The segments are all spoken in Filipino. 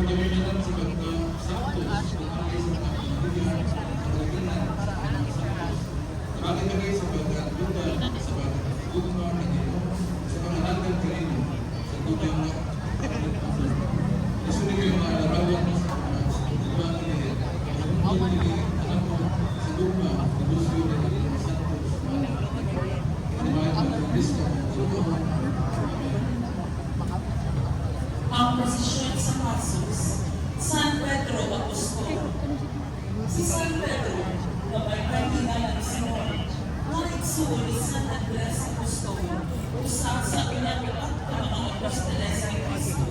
pagkaminan sa pagka-sakto, sa pagkakaisan sa pagkakinan, bakit kagay sa pagkatutan, sa pagkakugma na Ginoo, sa pangalagan kanino, sa tubang na isunin ko yung mga larawan mo sa pagkakugma na Ginoo, ang hindi alam mo sa tugma, sa lusyo na Ginoo, sa santos, panimayan mo ang Kristo, ang posisyon sa kasus, San Pedro Apostol. Si San Pedro, gabay kaibigan ng Senyor, mga igsuon ni San Andres Apostol, usa sa pinag-apat na mga apostoles ni Cristo,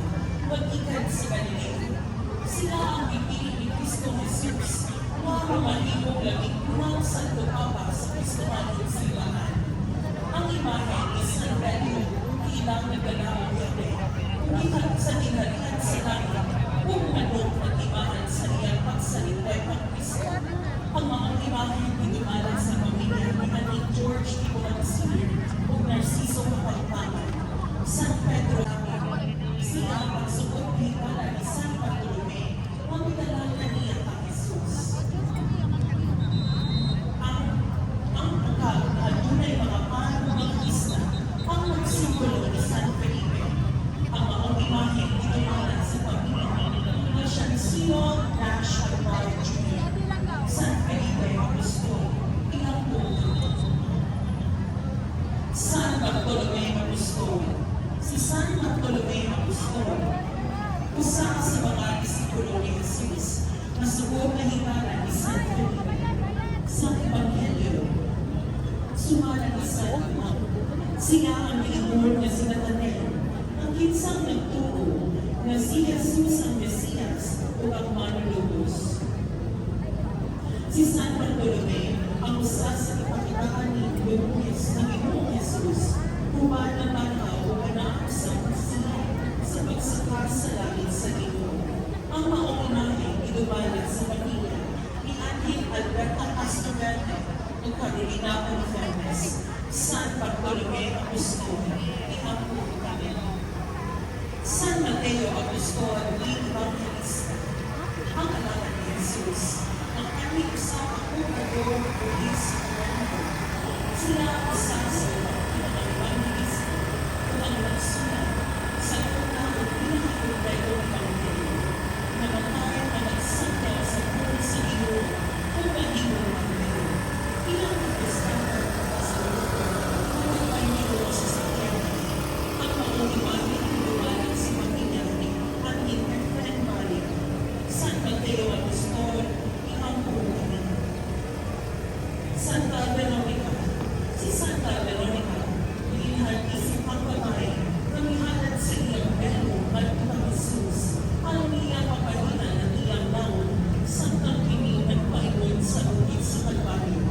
mag-ikan sa Galileo. Sila ang pipili ni Cristo Jesus, mga malibong labing unang Santo Papa sa Kristohanong Simbahan. Ang imahe ni San Pedro, ilang nagdalawang yabe, umikat sa tinalihan sa langit, kung manok at imahan sa iyang pagsalitay pang Kristo. Ang mga imahe pinumalan sa pamilya ni Aning George Tibuan Sr. o Narciso Kapagpangan. San Pedro sila ang pagsukot hikala ni San Bartolome, ang pinalalan niya kang Jesus. Ang pagkakadunay mga panumangista ang magsimbolo ni San Felipe. Ang mga imahe pinumalan sa pamilya na siyang Sino Nash Alvar Jr. San Felipe Apostol, ilang buong. San Bartolome Apostol. Si San Bartolome Apostol, usa sa mga disipulo ni Jesus na subok na himala ni San Felipe. Sa Ebanghelyo, sumala ni San Juan, siya ang nilimor na si Nathanael, ang kinsang nagtuo na si Jesus ang Mesiyas o ang manlulubos. Si San Bartolome ang usa sa kapakitaan ni Lubos ng Ginoo Jesus, human na banaw o anak sa pagsilay sa pagsakar sa langit sa Ginoo. Ang maunahing inubalan sa pamilya ni Angel Alberta Castroverde o Carolina Confernes, San Bartolome Apostol, ihampo kami. San Mateo Apostol, Evangelista, ang anak ni Jesus, ang aming usapang umador o isa sila ang isa sa mga evangelista o ang nagsulat sa unang o pinakahulay o Evangelyo na matay na nagsanda sa buhay sa iyo o mahigong Evangelyo. Ilang nagkasama sa luto o nagpahinilo sa sakyan. Ang maunimali inuwalan sa pamilya ni Angel Efren Malik, San Mateo Apostol, ihampo kami. Santa Veronica. Si Santa Veronica, inihalisip ang babae na mihalad sa iyang belo at ng Jesus. Ang iyang papalinan ng iyang laon, Santang Pini nagpahingon sa bukid sa Kalbaryo.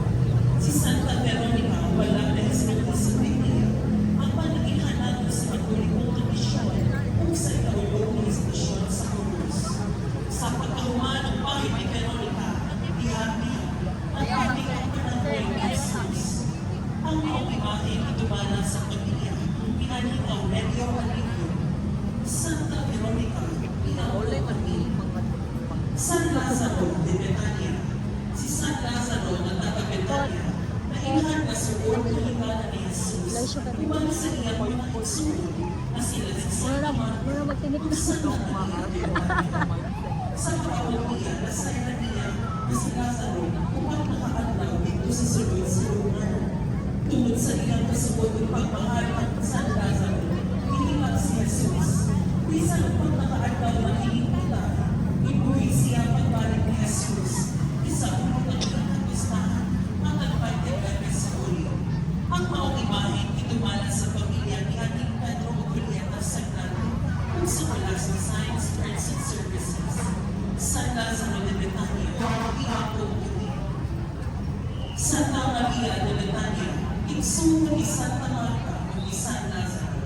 Si Santa Veronica, wala dahil sa Pilipinas. Ang panaginhan natin sa katolikong tradisyon kung sa ikaulong institusyon sa Cruz. Sa pagkahuman ng bahay ni Veronica, ihati ang ating pananaw ni Jesus. Ang mga imahe itumana sa pamilya, pinanin Aurelio Alivio, Santa Veronica, Pinaolo Manil, San Lazaro de Betania. Si San Lazaro na taga Betania, na ilhan na suod na himala ni Jesus, umang sa iyang mga igsuon na sila si San Amaro, kung saan sa pagkakawaliya na sa Irania na si Lazaro upang nakaadlaw dito sa sulod sa Romano. Tungod sa iyang kasubod ng pagmahal at San Lazaro, hinilag si Jesus. Bisan upang nakaadlaw na hinipita, ibuhi siya pagbalik ni Jesus. Isa upang naging kapistahan ang nagpagdagan sa uli. Ang maong imahe itumala sa pamilya ni Aning Pedro o Julieta Sagrado kung sa mula sa Science, Arts and Services. San Lazaro de Betania, ihapo kami. Santa Maria de Betania, igsuon ni Santa Marta o ni San Lazaro.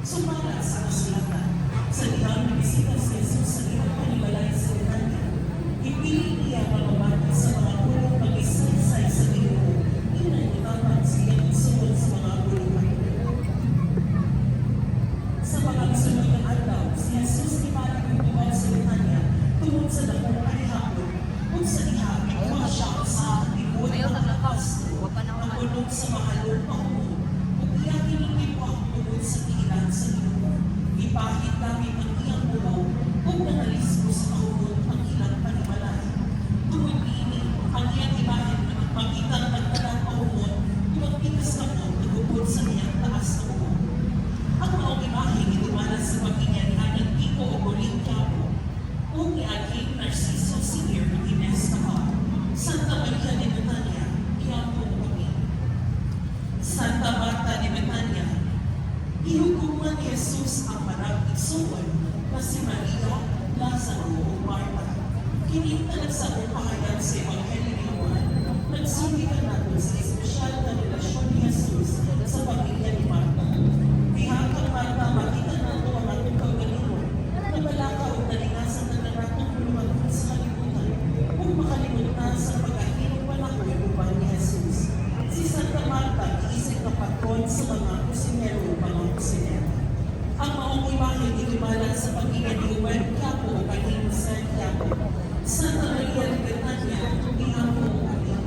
Sumalat sa kasulatan, sa dihang bisita si Jesus sa iyong panibalay sa Betania. Ipili niya mamamati sa mga pulong pag-isaysay sa Ginoo. Inay-itaman siya igsuon sa mga pulungan. Sa mga sunod ng araw, si Jesus ni Maria sa Betania Jesus ang manag-igsuon na si Maria, Lazaro o Marta. Kinita sa upahayan sa Ebanghelyo ni Juan, nagsulikan natin sa espesyal na relasyon ni Jesus sa pamilya ni Marta. Bihakang Marta, makita nato ang atong kaugalingon na balaka o nalingasan na naratong lumatong sa kalimutan kung makalimutan sa pagkahiling panahon upang ni Jesus. Si Santa Marta, iisip na patron sa mga kusinero o mga kusinero. Ang maong imahe inimalan sa pamilya ni Juan Quiapo o Paging San Quiapo. Santa Maria Libertania, Ihapo o Paging.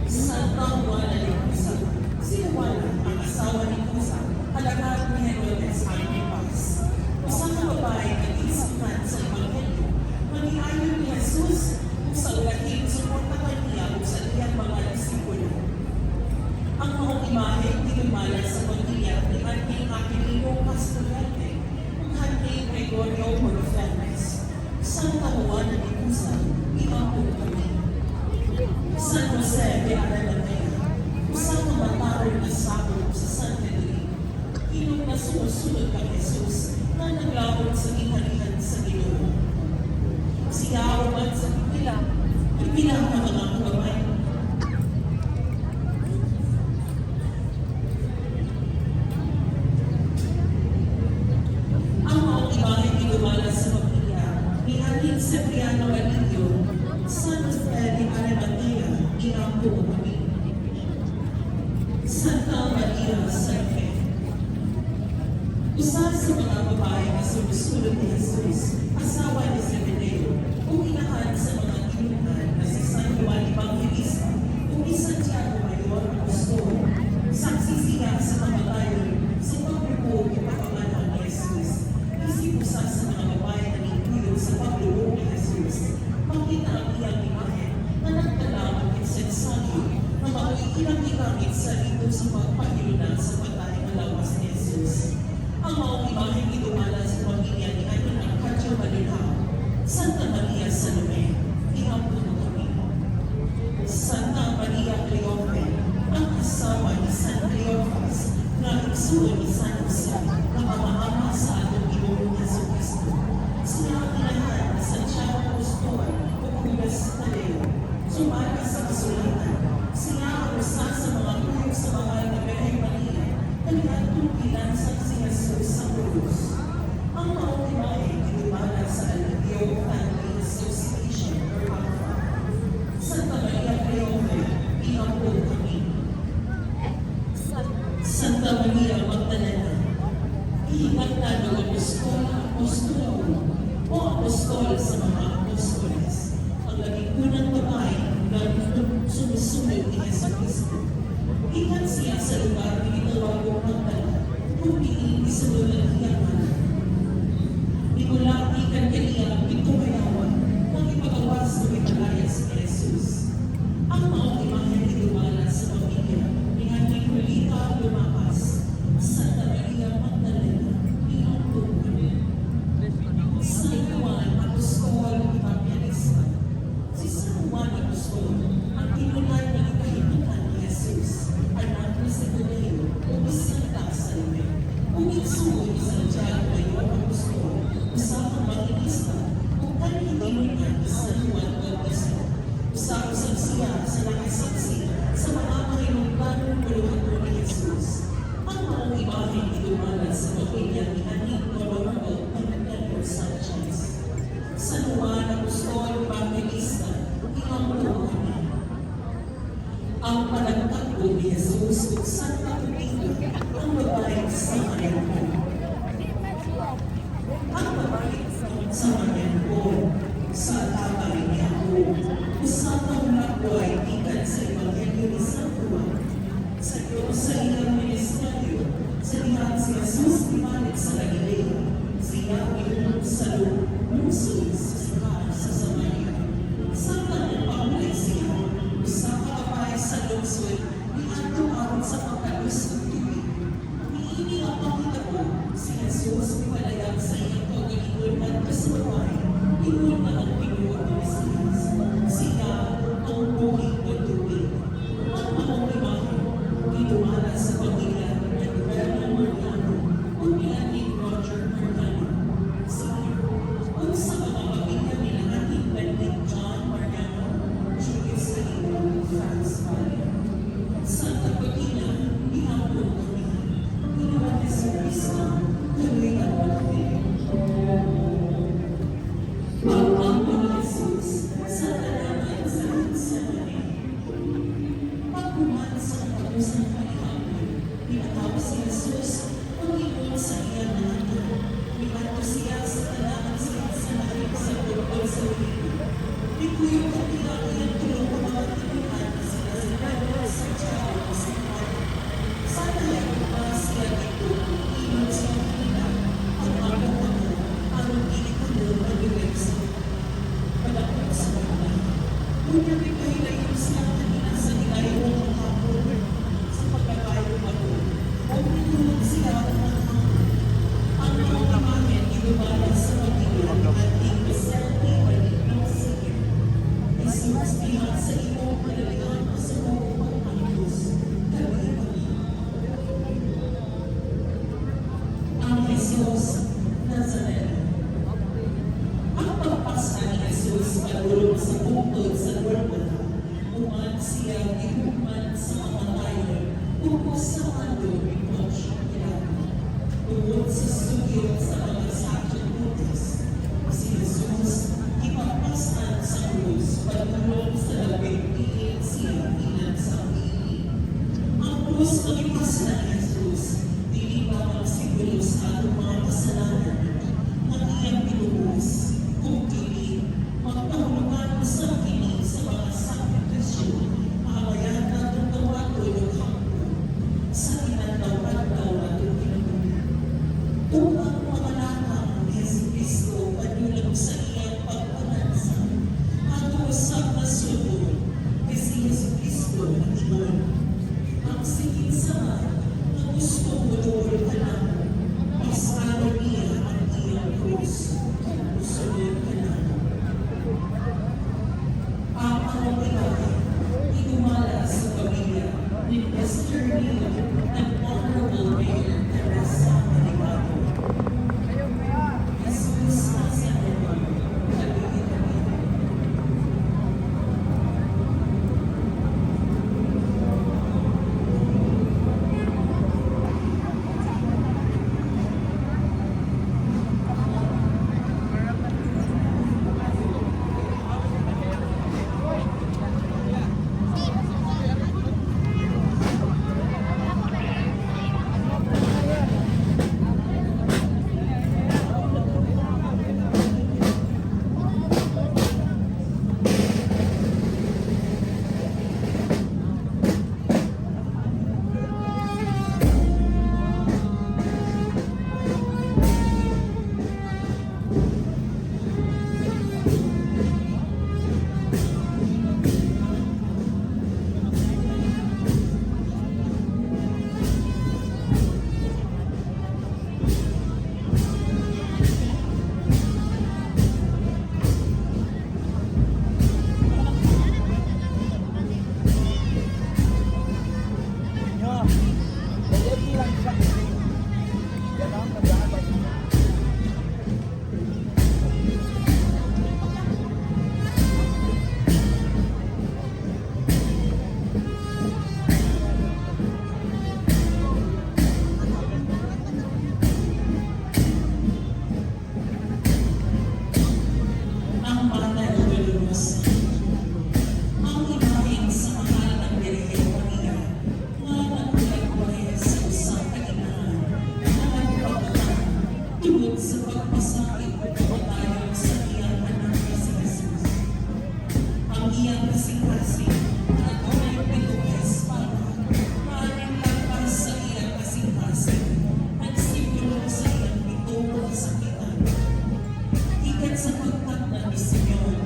Santa Juana de Cusa. Si Juana, ang asawa ni Cusa, alagad ni Herodes Antipas. Usang na babae na iisunan sa Ebanghelyo, maniayon ni Jesus kung sa ulahing suportahan niya kung sa iyang mga disipulo. Ang mga imahe inimalan sa pamilya ni Ating Aquilino Castorete, ang Ating Gregorio Holofernes, Santa Juana de Cusa, Ihapo kami. San Jose de Aragoneta, usang mamataro na sabog sa San Pedro, inong na sumusunod kang Jesus na naglabot sa inhalihan sa Ginoo. Siya uman sa pipila, ipilang na mga kamay. Ang mga ibahe ginumala sa pamilya ni Aling Cipriano Alilio, San Jose de Aragoneta, Ihapo kami. Santa Maria Serfe. Isa sa mga babae na sumusunod ni Jesus, asawa ni Zebedeo, uminahan sa mga inunan na si San Juan Evangelista, kung isa Tiago Mayor Apostol, saksi siya sa kamatayon sa pagbubuo o pagpamalan ni Jesus. Isip usa sa mga babae na nagtulog sa pagbubuo ni Jesus, makita ang iyang imahe na nagdala ang insensaryo na makikilang-ikamit sa ito sa pagpahilunan sa patay na lawas ni Jesus. Ang mga imahe ginumala sa pamilya ni Ating Arcadio Malinao, Santa Maria Salome, Ihapo kami. Santa Maria Cleofe, ang asawa ni San Cleofas, na igsuon ni San Jose, na pamaama sa atong Ginoong Jesucristo. Sila ang inahan ni Santiago Apostol o Judas Tadeo, sumaka sa kasulatan. Sila ang usa sa mga tuyok sa mahal na Birhen Maria, kanilang pinansan si Jesus sa krus. Ang mga imahe ginumala sa Alivio Family Association or ALFA. Santa Maria Cleofe, Ihapo kami. Santa Maria Magdalena, ihingat na ng apostol o apostol sa mga apostoles. Ang laging unang babae na sumusunod ni Jesucristo. Ingat siya sa lugar ni Itawagong Magdalena, kung piling isunod ang iyang anak. Imula ikan kaniya ang pitumayawan ng ipagawas ng italaya si Jesus. Ang mga imahe ginumala sa pamilya ni Ating Julita Lumapas, Santa Maria Magdalena, Ihapo kami. San Juan Apostol Evangelista. Si San Juan Apostol, ang tinulay na ikahimutan ni Jesus, anak ni Zebedeo, o Santa Salome, umigsuon sa Jesus Nazareno. Ang pagpasa ni Jesus padulong sa bukod sa Golgotha, uman siya gihuman sa kamatayon, upos sa mando ni Poncio Pilato. Tungod sa sugid sa mga sacerdotes, si Jesus ipagpasan sa krus padulong sa labing tiil siya ilan sa pili. Ang krus pagipaslan ni Jesus, dili lamang siguro sa atong mga kasalanan, ang iyang pinubos, kung dili, magpahulugan mo sa kini sa mga sakripisyo, maawayan na itong tawato ng hangko, sa kinataw-ataw na itong pinagulong. Upang mga lakang ni Jesucristo panulang sa iyang pagpanansa, ato sa nasunod, ni si Jesucristo ang iyon. Ang sigit sama na gusto mo doon ka lang, isaro niya ang iyong krus. Sunod ka lang. Ang pangalaman, igumala sa pamilya ni Mr. Neil and Honorable Mayor Teresa Maligado. Jesus Nazareno, Tabi-tabi. Ang bata na lulunos. Ang imahen sa mahal ng Birhen Maria, nga nagkulay-kulay sa usang kainahan, na nagpapatan, tungod sa pagpasakit o pagpatayon sa iyang anak na si Jesus. Ang iyang kasing-kasing, at tunay pitong espada, maaaring lakas sa iyang kasing-kasing, nagsimulong sa iyang pitong kasakitan. Ikat sa pagtatna ni Simeon,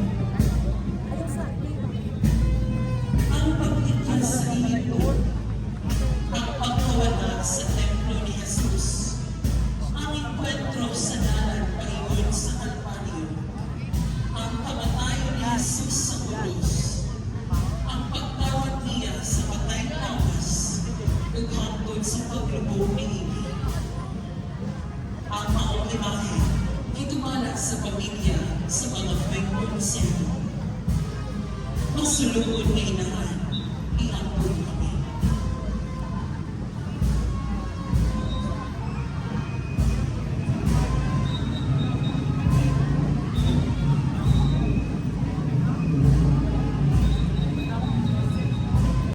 ang paglikha sa Ehipto, ang pagkawala sa templo ni Jesus, ang enkwentro sa dalan paingon sa Kalbaryo, ang kamatayon ni Jesus sa krus, ang pagtawag niya sa patay tawas, ug hangtod sa paglubog ni Ibi. Ang maong imahe, itumala sa pamilya sa mga fake-born sin. Masulunod na inahan, iambon kami.